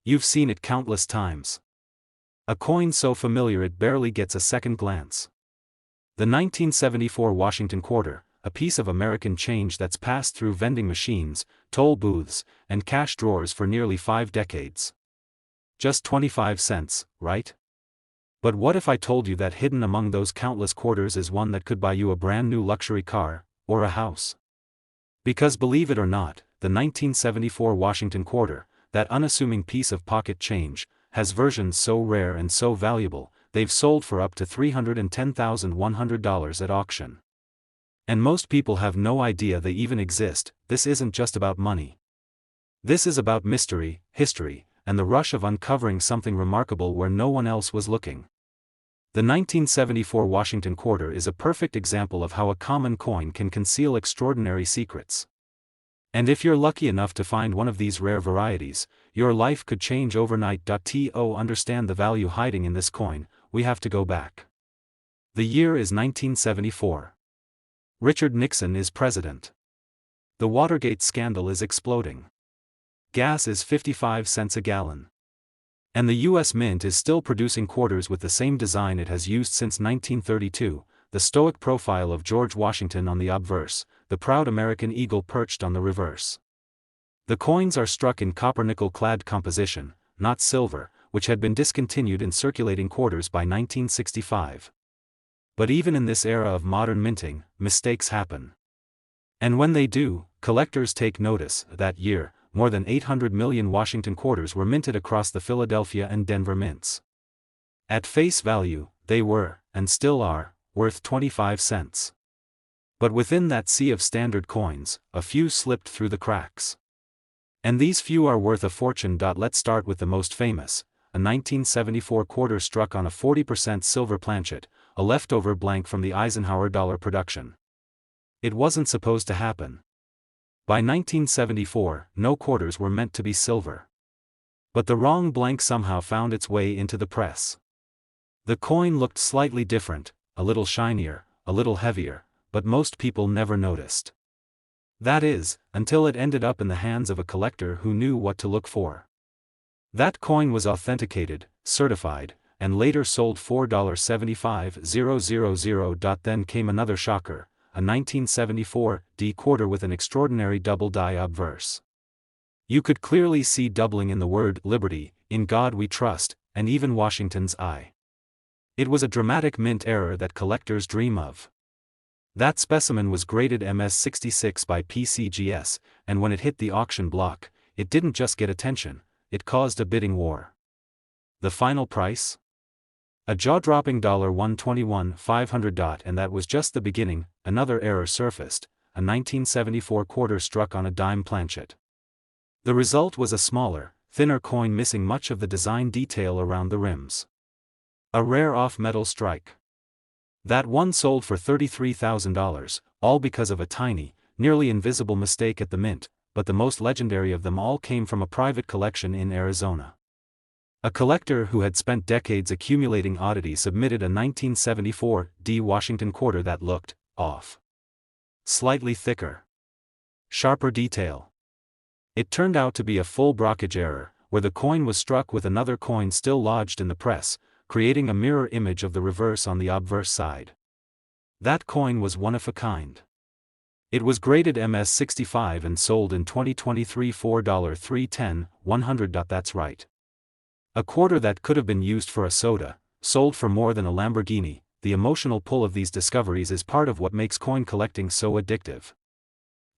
You've seen it countless times. A coin so familiar it barely gets a second glance. The 1974 Washington quarter, a piece of American change that's passed through vending machines, toll booths, and cash drawers for nearly 5 decades. Just 25 cents, right? But what if I told you that hidden among those countless quarters is one that could buy you a brand new luxury car, or a house? Because believe it or not, the 1974 Washington quarter, that unassuming piece of pocket change, has versions so rare and so valuable, they've sold for up to $310,100 at auction. And most people have no idea they even exist. This isn't just about money. This is about mystery, history, and the rush of uncovering something remarkable where no one else was looking. The 1974 Washington quarter is a perfect example of how a common coin can conceal extraordinary secrets. And if you're lucky enough to find one of these rare varieties, your life could change overnight. To understand the value hiding in this coin, we have to go back. The year is 1974. Richard Nixon is president. The Watergate scandal is exploding. Gas is 55 cents a gallon. And the U.S. Mint is still producing quarters with the same design it has used since 1932, the stoic profile of George Washington on the obverse, the proud American eagle perched on the reverse. The coins are struck in copper-nickel-clad composition, not silver, which had been discontinued in circulating quarters by 1965. But even in this era of modern minting, mistakes happen. And when they do, collectors take notice. That year, more than 800 million Washington quarters were minted across the Philadelphia and Denver mints. At face value, they were, and still are, worth 25 cents. But within that sea of standard coins, a few slipped through the cracks. And these few are worth a fortune. Let's start with the most famous, a 1974 quarter struck on a 40% silver planchet, a leftover blank from the Eisenhower dollar production. It wasn't supposed to happen. By 1974, no quarters were meant to be silver. But the wrong blank somehow found its way into the press. The coin looked slightly different, a little shinier, a little heavier, but most people never noticed. That is, until it ended up in the hands of a collector who knew what to look for. That coin was authenticated, certified, and later sold $4.75000. Then came another shocker, a 1974 D quarter with an extraordinary double die obverse. You could clearly see doubling in the word Liberty, In God We Trust, and even Washington's I. It was a dramatic mint error that collectors dream of. That specimen was graded MS-66 by PCGS, and when it hit the auction block, it didn't just get attention, it caused a bidding war. The final price? A jaw-dropping $121,500. And that was just the beginning. Another error surfaced, a 1974 quarter struck on a dime planchet. The result was a smaller, thinner coin missing much of the design detail around the rims. A rare off-metal strike. That one sold for $33,000, all because of a tiny, nearly invisible mistake at the mint, but the most legendary of them all came from a private collection in Arizona. A collector who had spent decades accumulating oddities submitted a 1974 D Washington quarter that looked off. Slightly thicker. Sharper detail. It turned out to be a full blockage error, where the coin was struck with another coin still lodged in the press, creating a mirror image of the reverse on the obverse side. That coin was one of a kind. It was graded MS-65 and sold in 2023 $4.310,100. That's right. A quarter that could have been used for a soda, sold for more than a Lamborghini. The emotional pull of these discoveries is part of what makes coin collecting so addictive.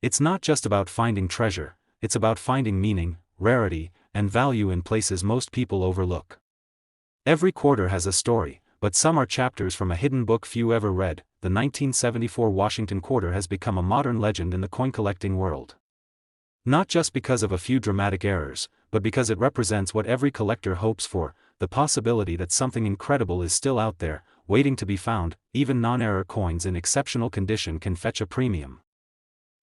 It's not just about finding treasure, it's about finding meaning, rarity, and value in places most people overlook. Every quarter has a story, but some are chapters from a hidden book few ever read. The 1974 Washington quarter has become a modern legend in the coin collecting world. Not just because of a few dramatic errors, but because it represents what every collector hopes for, the possibility that something incredible is still out there, waiting to be found. Even non-error coins in exceptional condition can fetch a premium.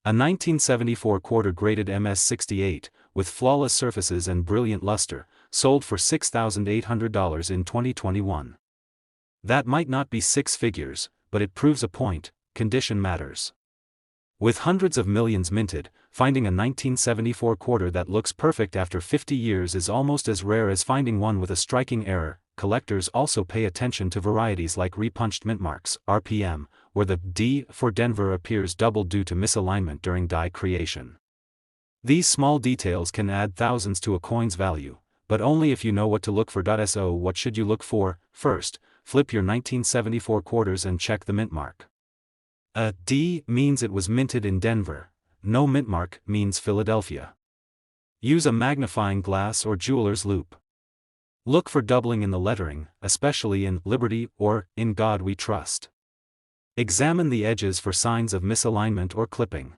A 1974 quarter graded MS-68, with flawless surfaces and brilliant luster, sold for $6,800 in 2021. That might not be six figures, but it proves a point: condition matters. With hundreds of millions minted, finding a 1974 quarter that looks perfect after 50 years is almost as rare as finding one with a striking error. Collectors also pay attention to varieties like repunched mint marks, RPM, where the D for Denver appears doubled due to misalignment during die creation. These small details can add thousands to a coin's value, but only if you know what to look for. So what should you look for? First, flip your 1974 quarters and check the mint mark. A D means it was minted in Denver. No mint mark means Philadelphia. Use a magnifying glass or jeweler's loupe. Look for doubling in the lettering, especially in Liberty or In God We Trust. Examine the edges for signs of misalignment or clipping.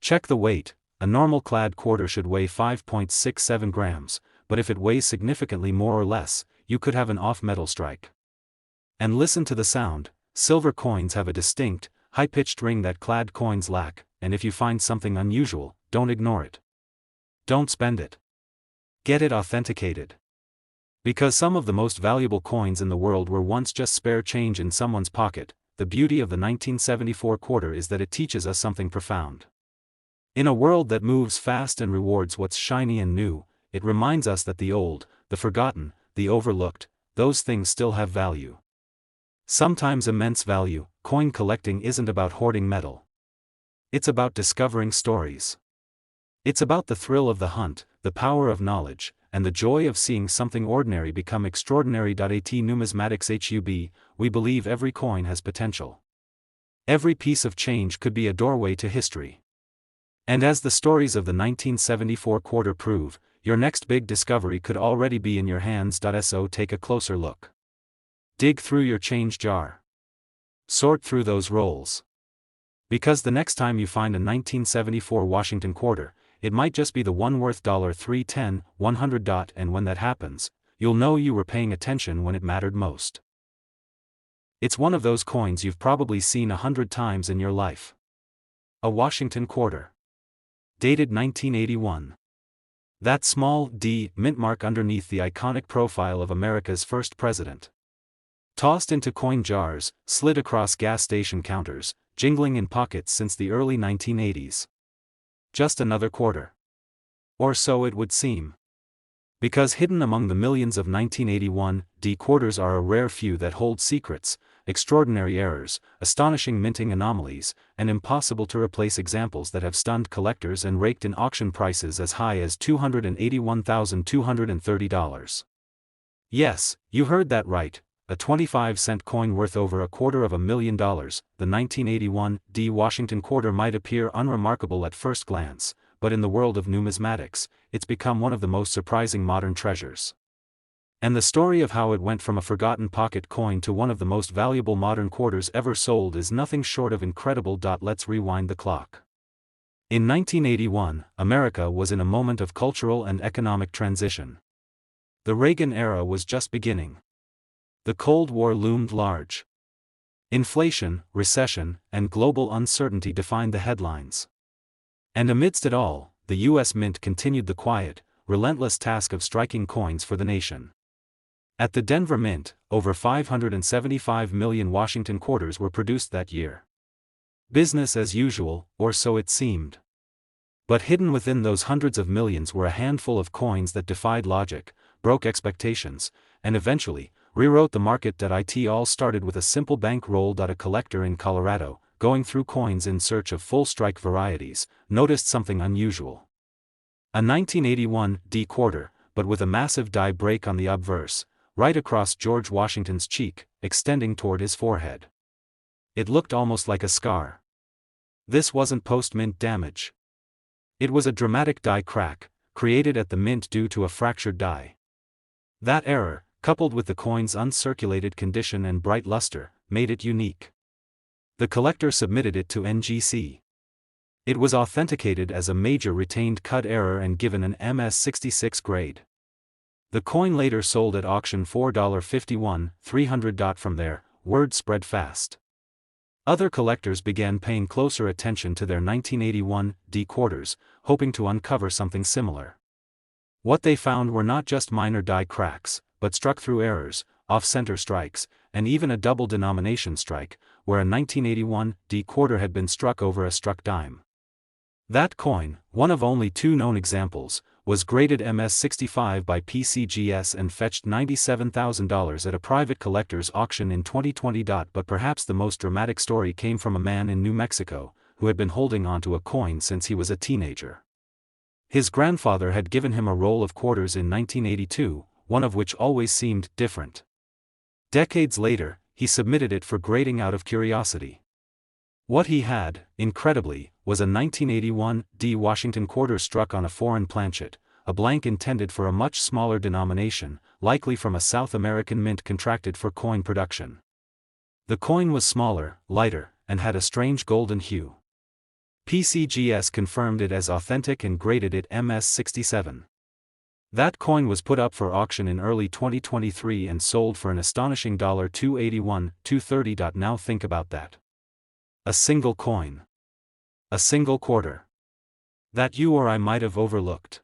Check the weight. A normal clad quarter should weigh 5.67 grams, but if it weighs significantly more or less, you could have an off-metal strike. And listen to the sound. Silver coins have a distinct, high-pitched ring that clad coins lack, and if you find something unusual, don't ignore it. Don't spend it. Get it authenticated. Because some of the most valuable coins in the world were once just spare change in someone's pocket, the beauty of the 1974 quarter is that it teaches us something profound. In a world that moves fast and rewards what's shiny and new, it reminds us that the old, the forgotten, the overlooked, those things still have value. Sometimes immense value. Coin collecting isn't about hoarding metal. It's about discovering stories. It's about the thrill of the hunt, the power of knowledge, and the joy of seeing something ordinary become extraordinary. At Numismatics HUB, we believe every coin has potential. Every piece of change could be a doorway to history. And as the stories of the 1974 quarter prove, your next big discovery could already be in your hands. So take a closer look. Dig through your change jar. Sort through those rolls. Because the next time you find a 1974 Washington quarter, it might just be the one worth $3, 100. And when that happens, you'll know you were paying attention when it mattered most. It's one of those coins you've probably seen 100 times in your life. A Washington quarter. Dated 1981. That small D mint mark underneath the iconic profile of America's first president. Tossed into coin jars, slid across gas station counters, jingling in pockets since the early 1980s. Just another quarter. Or so it would seem. Because hidden among the millions of 1981 D quarters are a rare few that hold secrets, extraordinary errors, astonishing minting anomalies, and impossible to replace examples that have stunned collectors and raked in auction prices as high as $281,230. Yes, you heard that right. A 25-cent coin worth over $250,000, the 1981 D Washington quarter might appear unremarkable at first glance, but in the world of numismatics, it's become one of the most surprising modern treasures. And the story of how it went from a forgotten pocket coin to one of the most valuable modern quarters ever sold is nothing short of incredible. Let's rewind the clock. In 1981, America was in a moment of cultural and economic transition. The Reagan era was just beginning. The Cold War loomed large. Inflation, recession, and global uncertainty defined the headlines. And amidst it all, the U.S. Mint continued the quiet, relentless task of striking coins for the nation. At the Denver Mint, over 575 million Washington quarters were produced that year. Business as usual, or so it seemed. But hidden within those hundreds of millions were a handful of coins that defied logic, broke expectations, and eventually, rewrote the market. It all started with a simple bank roll. A collector in Colorado, going through coins in search of full strike varieties, noticed something unusual. A 1981 D quarter, but with a massive die break on the obverse, right across George Washington's cheek, extending toward his forehead. It looked almost like a scar. This wasn't post-mint damage. It was a dramatic die crack, created at the mint due to a fractured die. That error, coupled with the coin's uncirculated condition and bright luster, made it unique. The collector submitted it to NGC. It was authenticated as a major retained cut error and given an MS-66 grade. The coin later sold at auction for $51, 300. From there, word spread fast. Other collectors began paying closer attention to their 1981 D quarters, hoping to uncover something similar. What they found were not just minor die cracks, but struck-through errors, off-center strikes, and even a double denomination strike, where a 1981 D quarter had been struck over a struck dime. That coin, one of only two known examples, was graded MS-65 by PCGS and fetched $97,000 at a private collector's auction in 2020. But perhaps the most dramatic story came from a man in New Mexico, who had been holding onto a coin since he was a teenager. His grandfather had given him a roll of quarters in 1982, one of which always seemed different. Decades later, he submitted it for grading out of curiosity. What he had, incredibly, was a 1981 D Washington quarter struck on a foreign planchet, a blank intended for a much smaller denomination, likely from a South American mint contracted for coin production. The coin was smaller, lighter, and had a strange golden hue. PCGS confirmed it as authentic and graded it MS-67. That coin was put up for auction in early 2023 and sold for an astonishing $281, $230. Now think about that. A single coin. A single quarter. That you or I might have overlooked.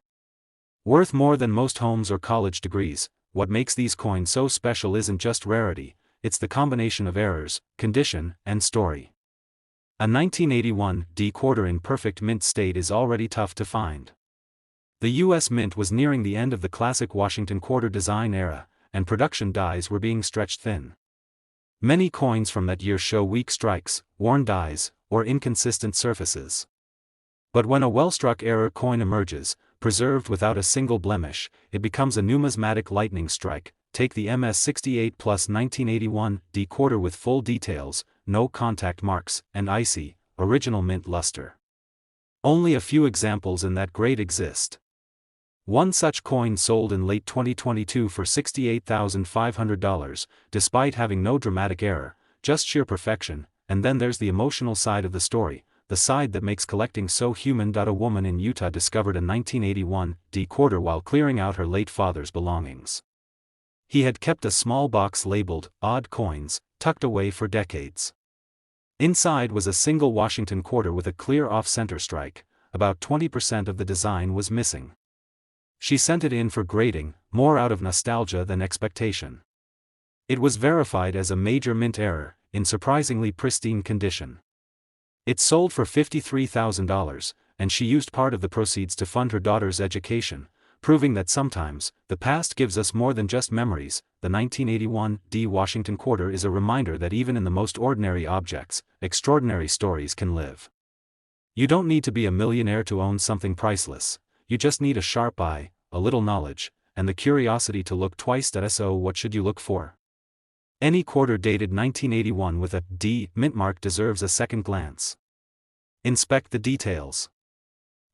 Worth more than most homes or college degrees. What makes these coins so special isn't just rarity, it's the combination of errors, condition, and story. A 1981 D quarter in perfect mint state is already tough to find. The U.S. Mint was nearing the end of the classic Washington quarter design era, and production dies were being stretched thin. Many coins from that year show weak strikes, worn dies, or inconsistent surfaces. But when a well-struck error coin emerges, preserved without a single blemish, it becomes a numismatic lightning strike. Take the MS-68 plus 1981 D quarter with full details, no contact marks, and icy, original mint luster. Only a few examples in that grade exist. One such coin sold in late 2022 for $68,500, despite having no dramatic error, just sheer perfection. And then there's the emotional side of the story, the side that makes collecting so human. A woman in Utah discovered a 1981 D quarter while clearing out her late father's belongings. He had kept a small box labeled "Odd Coins," tucked away for decades. Inside was a single Washington quarter with a clear off-center strike. About 20% of the design was missing. She sent it in for grading, more out of nostalgia than expectation. It was verified as a major mint error, in surprisingly pristine condition. It sold for $53,000, and she used part of the proceeds to fund her daughter's education, proving that sometimes, the past gives us more than just memories. The 1981 D Washington quarter is a reminder that even in the most ordinary objects, extraordinary stories can live. You don't need to be a millionaire to own something priceless. You just need a sharp eye, a little knowledge, and the curiosity to look twice. So what should you look for? Any quarter dated 1981 with a D mint mark deserves a second glance. Inspect the details.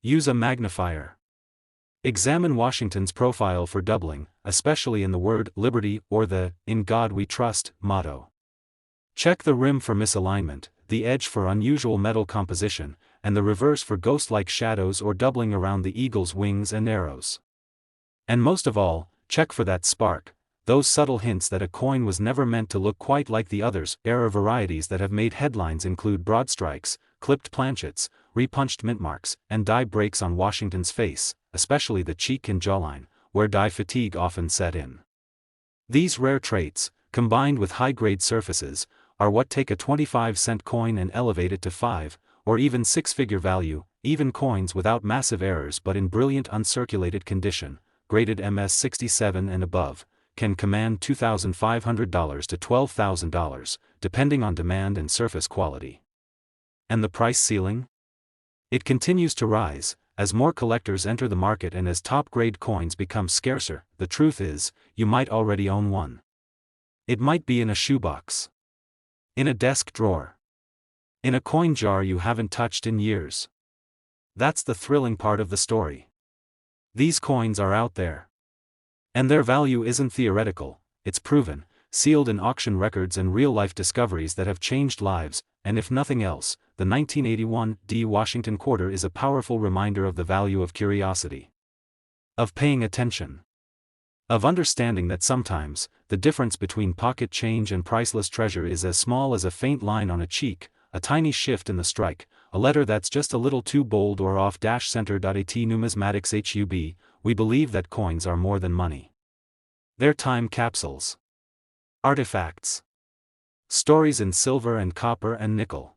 Use a magnifier. Examine Washington's profile for doubling, especially in the word liberty or the "In God We Trust" motto. Check the rim for misalignment, the edge for unusual metal composition, and the reverse for ghost-like shadows or doubling around the eagle's wings and arrows. And most of all, check for that spark, those subtle hints that a coin was never meant to look quite like the others. Error varieties that have made headlines include broad strikes, clipped planchets, repunched mint marks, and die breaks on Washington's face, especially the cheek and jawline, where die fatigue often set in. These rare traits, combined with high-grade surfaces, are what take a 25-cent coin and elevate it to 5, or even six-figure value. Even coins without massive errors but in brilliant uncirculated condition, graded MS-67 and above, can command $2,500 to $12,000, depending on demand and surface quality. And the price ceiling? It continues to rise, as more collectors enter the market and as top-grade coins become scarcer. The truth is, you might already own one. It might be in a shoebox. In a desk drawer. In a coin jar you haven't touched in years. That's the thrilling part of the story. These coins are out there. And their value isn't theoretical, it's proven, sealed in auction records and real-life discoveries that have changed lives. And if nothing else, the 1981 D Washington quarter is a powerful reminder of the value of curiosity. Of paying attention. Of understanding that sometimes, the difference between pocket change and priceless treasure is as small as a faint line on a cheek, a tiny shift in the strike, a letter that's just a little too bold or off-center. At Numismatics HUB, we believe that coins are more than money. They're time capsules. Artifacts. Stories in silver and copper and nickel.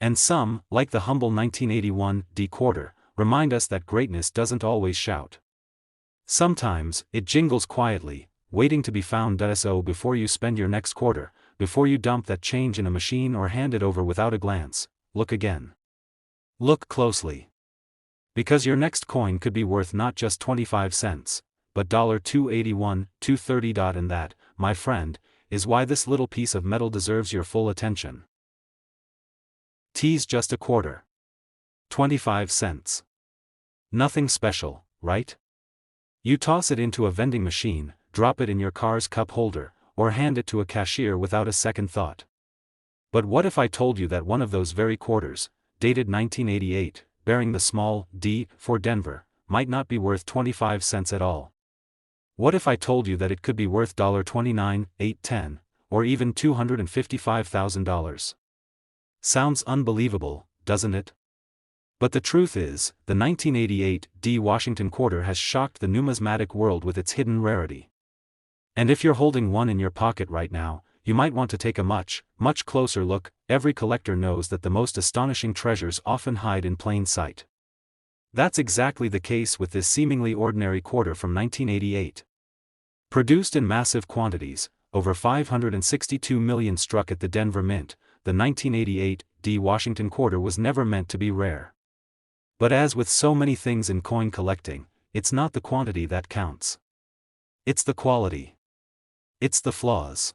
And some, like the humble 1981 D quarter, remind us that greatness doesn't always shout. Sometimes, it jingles quietly, waiting to be found. So before you spend your next quarter, before you dump that change in a machine or hand it over without a glance, look again. Look closely. Because your next coin could be worth not just 25 cents, but $2.81, $2.30. And that, my friend, is why this little piece of metal deserves your full attention. T's just a quarter. 25 cents. Nothing special, right? You toss it into a vending machine, drop it in your car's cup holder, or hand it to a cashier without a second thought. But what if I told you that one of those very quarters, dated 1988, bearing the small d for Denver, might not be worth 25 cents at all? What if I told you that it could be worth $29, $8, $10, or even $255,000? Sounds unbelievable, doesn't it? But the truth is, the 1988 D Washington quarter has shocked the numismatic world with its hidden rarity. And if you're holding one in your pocket right now, you might want to take a much closer look. Every collector knows that the most astonishing treasures often hide in plain sight. That's exactly the case with this seemingly ordinary quarter from 1988. Produced in massive quantities, over 562 million struck at the Denver Mint, the 1988 D Washington quarter was never meant to be rare. But as with so many things in coin collecting, it's not the quantity that counts. It's the quality. It's the flaws.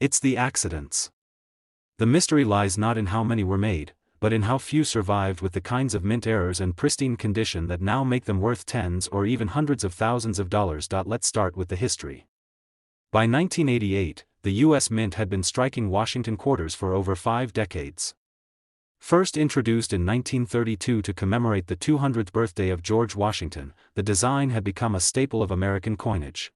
It's the accidents. The mystery lies not in how many were made, but in how few survived with the kinds of mint errors and pristine condition that now make them worth tens or even hundreds of thousands of dollars. Let's start with the history. By 1988, the U.S. Mint had been striking Washington quarters for over 5 decades. First introduced in 1932 to commemorate the 200th birthday of George Washington, the design had become a staple of American coinage.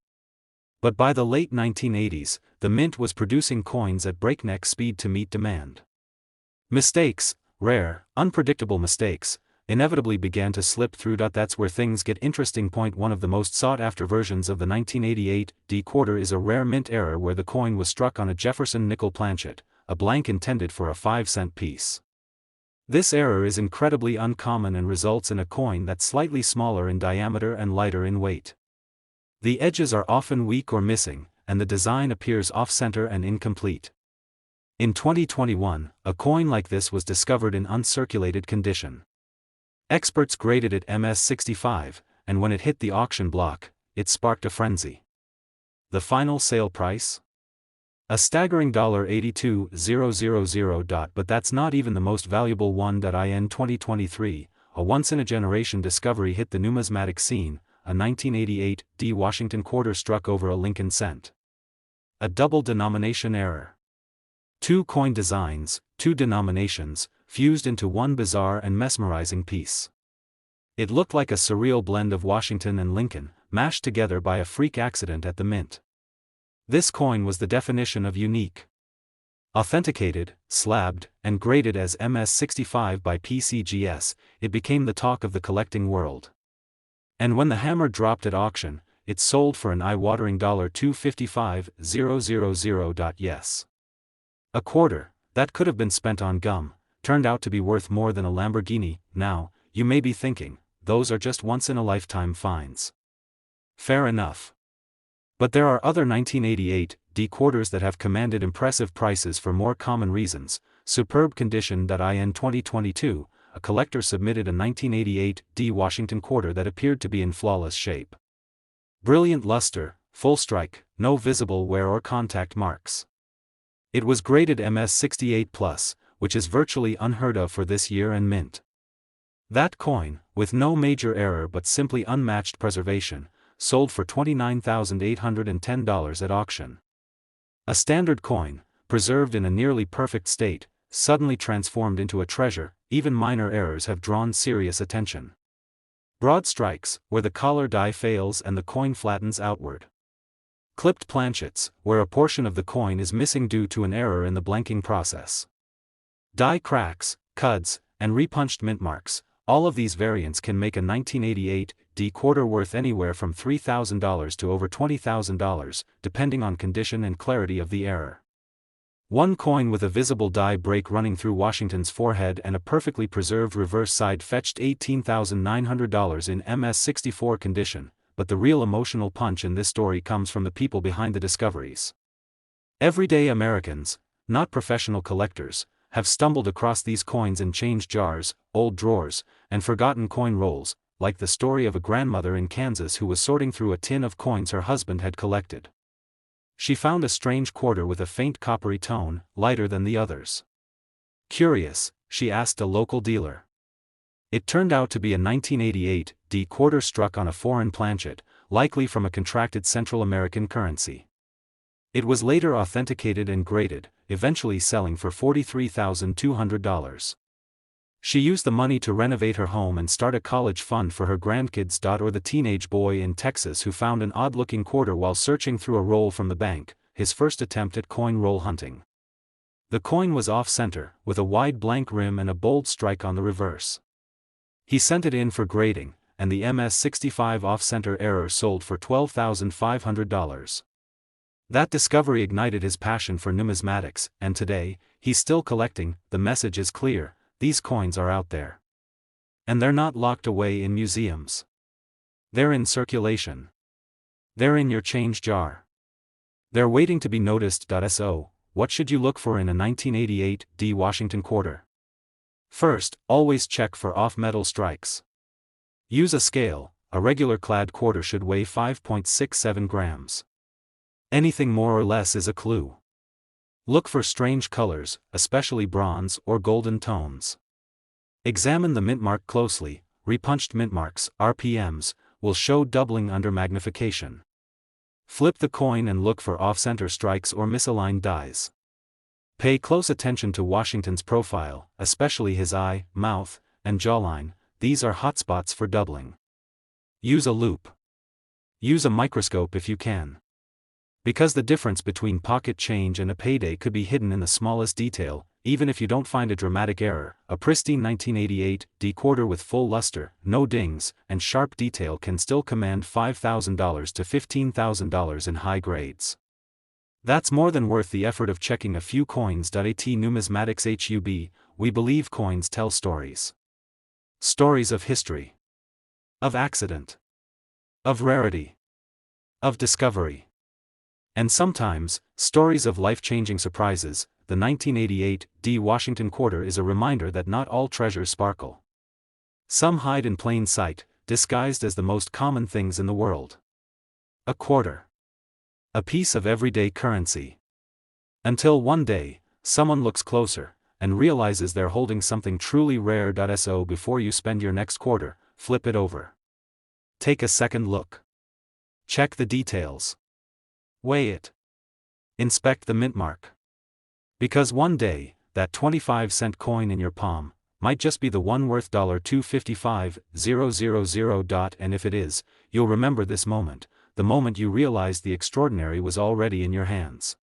But by the late 1980s, the Mint was producing coins at breakneck speed to meet demand. Mistakes, rare, unpredictable mistakes, inevitably began to slip through. That's where things get interesting. One of the most sought-after versions of the 1988 D quarter is a rare mint error where the coin was struck on a Jefferson nickel planchet, a blank intended for a 5-cent piece. This error is incredibly uncommon and results in a coin that's slightly smaller in diameter and lighter in weight. The edges are often weak or missing, and the design appears off-center and incomplete. In 2021, a coin like this was discovered in uncirculated condition. Experts graded it MS65, and when it hit the auction block, it sparked a frenzy. The final sale price? A staggering $82,000. But that's not even the most valuable one. In 2023, a once-in-a-generation discovery hit the numismatic scene. A 1988 D Washington quarter struck over a Lincoln cent. A double denomination error. 2 coin designs, 2 denominations, fused into one bizarre and mesmerizing piece. It looked like a surreal blend of Washington and Lincoln, mashed together by a freak accident at the Mint. This coin was the definition of unique. Authenticated, slabbed, and graded as MS65 by PCGS, it became the talk of the collecting world. And when the hammer dropped at auction, it sold for an eye-watering $255,000. Yes. A quarter, that could have been spent on gum, turned out to be worth more than a Lamborghini. Now, you may be thinking, those are just once-in-a-lifetime finds. Fair enough. But there are other 1988 D quarters that have commanded impressive prices for more common reasons. Superb condition. In 2022, a collector submitted a 1988 D Washington quarter that appeared to be in flawless shape. Brilliant luster, full strike, no visible wear or contact marks. It was graded MS68+, which is virtually unheard of for this year and mint. That coin, with no major error but simply unmatched preservation, sold for $29,810 at auction. A standard coin, preserved in a nearly perfect state, suddenly transformed into a treasure. Even minor errors have drawn serious attention. Broad strikes, where the collar die fails and the coin flattens outward. Clipped planchets, where a portion of the coin is missing due to an error in the blanking process. Die cracks, cuds, and repunched mint marks. All of these variants can make a 1988 D quarter worth anywhere from $3,000 to over $20,000, depending on condition and clarity of the error. One coin with a visible die break running through Washington's forehead and a perfectly preserved reverse side fetched $18,900 in MS-64 condition, but the real emotional punch in this story comes from the people behind the discoveries. Everyday Americans, not professional collectors, have stumbled across these coins in change jars, old drawers, and forgotten coin rolls, like the story of a grandmother in Kansas who was sorting through a tin of coins her husband had collected. She found a strange quarter with a faint coppery tone, lighter than the others. Curious, she asked a local dealer. It turned out to be a 1988 D quarter struck on a foreign planchet, likely from a contracted Central American currency. It was later authenticated and graded, eventually selling for $43,200. She used the money to renovate her home and start a college fund for her grandkids. Or the teenage boy in Texas who found an odd-looking quarter while searching through a roll from the bank, his first attempt at coin roll hunting. The coin was off-center, with a wide blank rim and a bold strike on the reverse. He sent it in for grading, and the MS-65 off-center error sold for $12,500. That discovery ignited his passion for numismatics, and today, he's still collecting. The message is clear: these coins are out there. And they're not locked away in museums. They're in circulation. They're in your change jar. They're waiting to be noticed. So, what should you look for in a 1988 D Washington quarter? First, always check for off-metal strikes. Use a scale. A regular clad quarter should weigh 5.67 grams. Anything more or less is a clue. Look for strange colors, especially bronze or golden tones. Examine the mint mark closely. Repunched mint marks, RPMs, will show doubling under magnification. Flip the coin and look for off-center strikes or misaligned dies. Pay close attention to Washington's profile, especially his eye, mouth, and jawline. These are hotspots for doubling. Use a loupe. Use a microscope if you can. Because the difference between pocket change and a payday could be hidden in the smallest detail. Even if you don't find a dramatic error, a pristine 1988 D quarter with full luster, no dings, and sharp detail can still command $5,000 to $15,000 in high grades. That's more than worth the effort of checking a few coins. At Numismatics HUB, we believe coins tell stories. Stories of history. Of accident. Of rarity. Of discovery. And sometimes, stories of life-changing surprises. The 1988 D Washington quarter is a reminder that not all treasures sparkle. Some hide in plain sight, disguised as the most common things in the world. A quarter. A piece of everyday currency. Until one day, someone looks closer, and realizes they're holding something truly rare. So before you spend your next quarter, flip it over. Take a second look. Check the details. Weigh it. Inspect the mint mark. Because one day, that 25-cent coin in your palm might just be the one worth $255,000. And if it is, you'll remember this moment, the moment you realized the extraordinary was already in your hands.